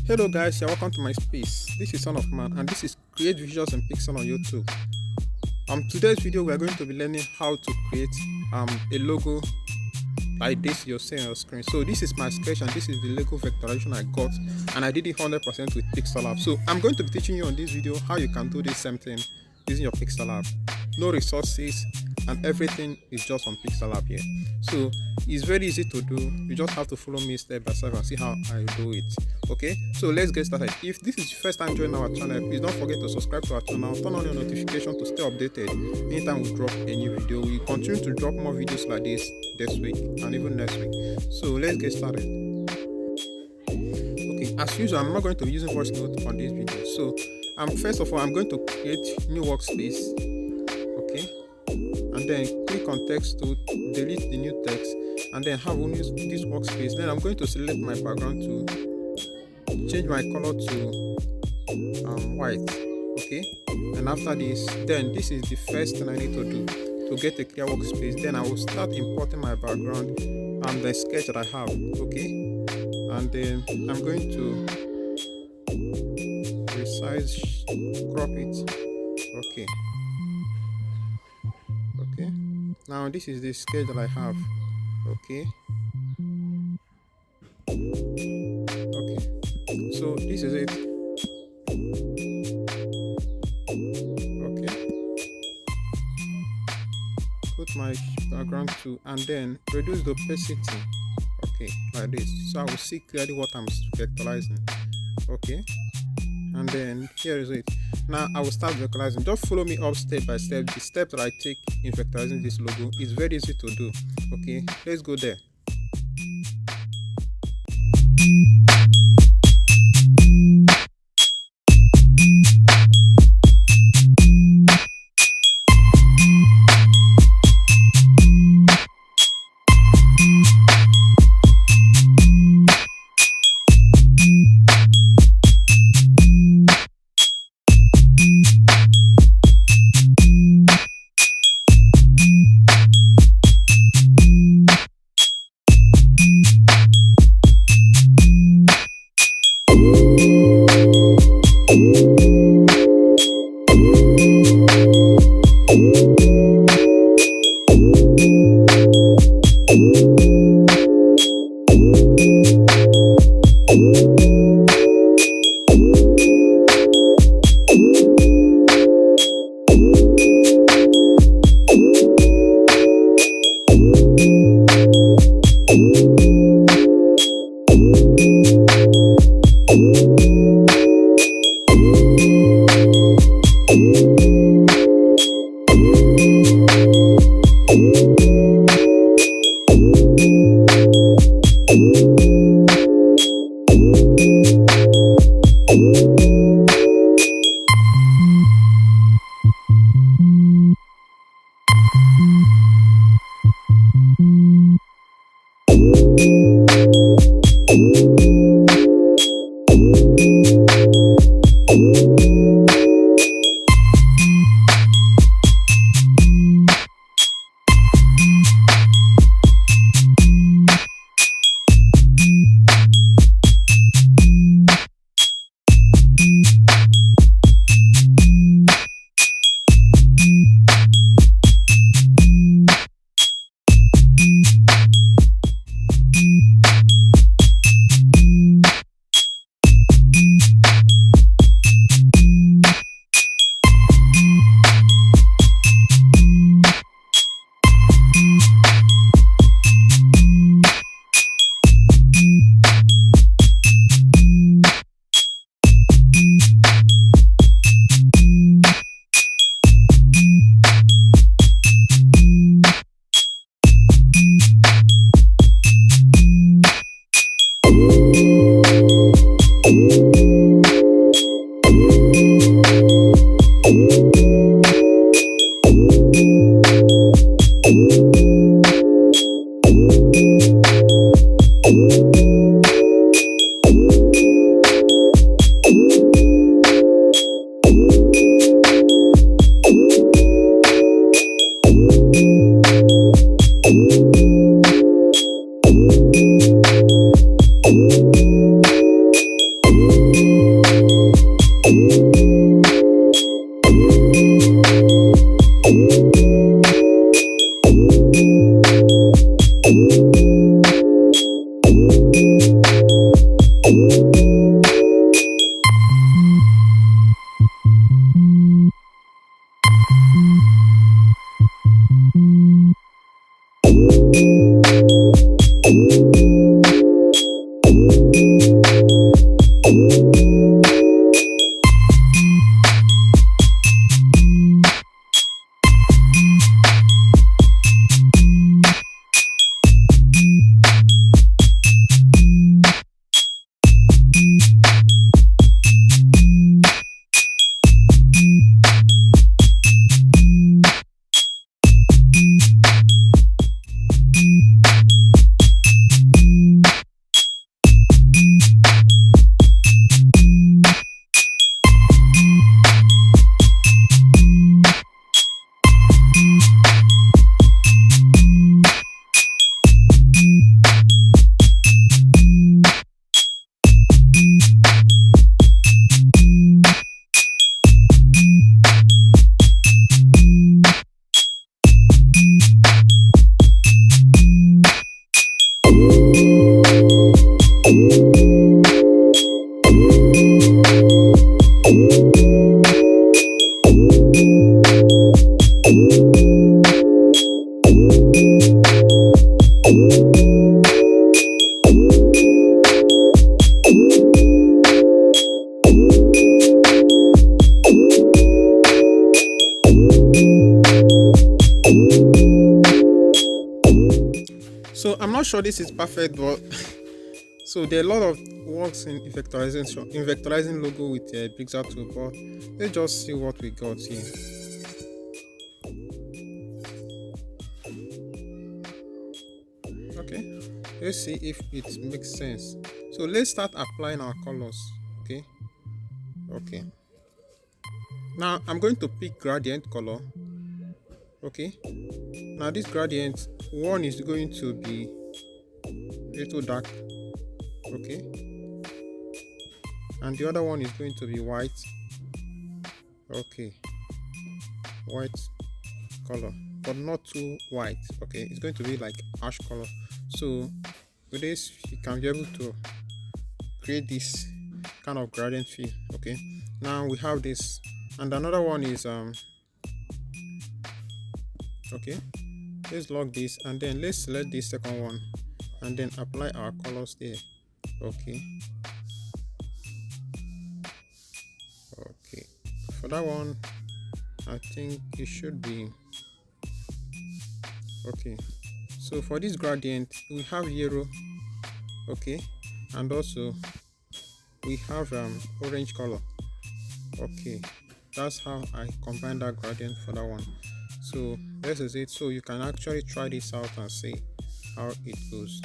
Hello guys, you're welcome to my space. This is Son of Man and this is Create Visuals in Pixel on YouTube. Today's video we are going to be learning how to create a logo like this you're seeing on your screen. So this is my sketch and this is the Lego vectorization I got, and I did it 100% with PixelLab. So I'm going to be teaching you on this video how you can do this same thing using your PixelLab. No resources and everything is just on PixelLab here. So it's very easy to do. You just have to follow me step by step and see how I do it. Okay, so let's get started. If this is your first time joining our channel, please don't forget to subscribe to our channel, turn on your notification to stay updated anytime we drop a new video. We continue to drop more videos like this week and even next week. So let's get started. Okay, as usual, I'm not going to be using voice note on this video. So first of all, I'm going to create new workspace. Okay, and then click on text to delete the new text, and then have only this workspace. Then I'm going to select my background to change my color to white. Okay, and after this, then this is the first thing I need to do to get a clear workspace. Then I will start importing my background and the sketch that I have. Okay, and then I'm going to resize, crop it. Okay, now this is the sketch that I have. Okay, so this is it. Okay, put my background to, and then reduce the opacity. Okay, like this, so I will see clearly what I'm vectorizing. Okay, and then here is it. Now I will start vectorizing. Just follow me up step by step. The step that I take in vectorizing this logo is very easy to do. Okay, let's go there. So I'm not sure this is perfect, but so there are a lot of works in vectorizing logo with BEIZER tool, but let's just see what we got here. Okay, let's see if it makes sense. So let's start applying our colors. Okay, now I'm going to pick gradient color. Okay, now this gradient one is going to be a little dark, okay, and the other one is going to be white. Okay, white color, but not too white. Okay, it's going to be like ash color. So with this you can be able to create this kind of gradient fill. Okay, now we have this, and another one is okay, let's log this, and then let's select this second one and then apply our colors there. Okay, for that one I think it should be okay. So for this gradient we have yellow, okay, and also we have orange color. Okay, that's how I combine that gradient for that one. So this is it. So you can actually try this out and see how it goes.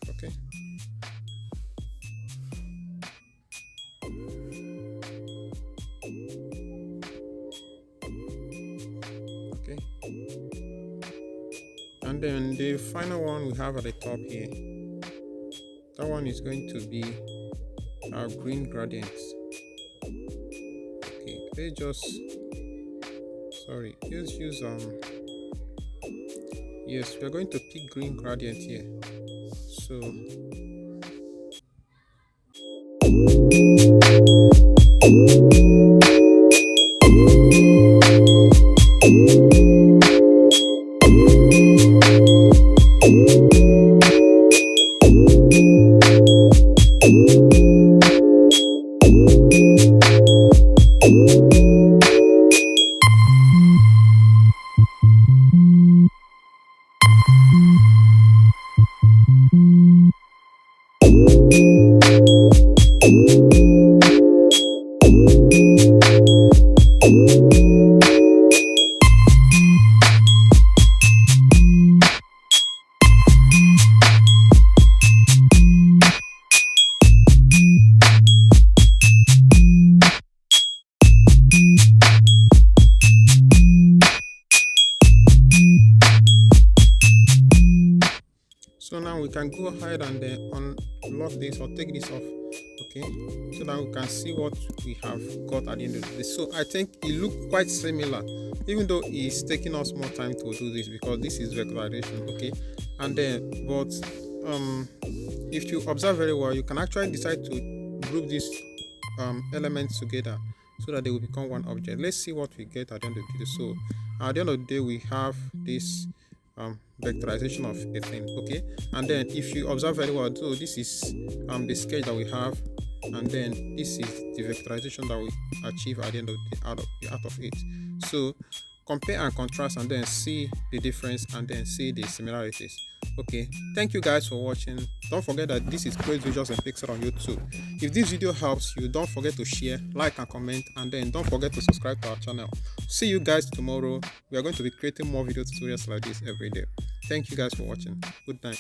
Okay, and then the final one we have at the top here, that one is going to be our green gradients. Okay, let's just let's use yes, we're going to pick green gradient here. So now we can go ahead and unlock this or take this off, okay, so that we can see what we have got at the end of this. So I think it looks quite similar, even though it's taking us more time to do this because this is vectorization. Okay, And then, but if you observe very well, you can actually decide to group these elements together so that they will become one object. Let's see what we get at the end of the video. So at the end of the day, we have this vectorization of a thing. Okay, and then if you observe very well, so this is the sketch that we have, and then this is the vectorization that we achieve at the end of the out of it. So compare and contrast, and then see the difference, and then see the similarities. Okay, thank you guys for watching. Don't forget that this is Create Visuals and Pixel on YouTube. If this video helps you, don't forget to share, like, and comment, and then don't forget to subscribe to our channel. See you guys tomorrow. We are going to be creating more video tutorials like this every day. Thank you guys for watching. Good night.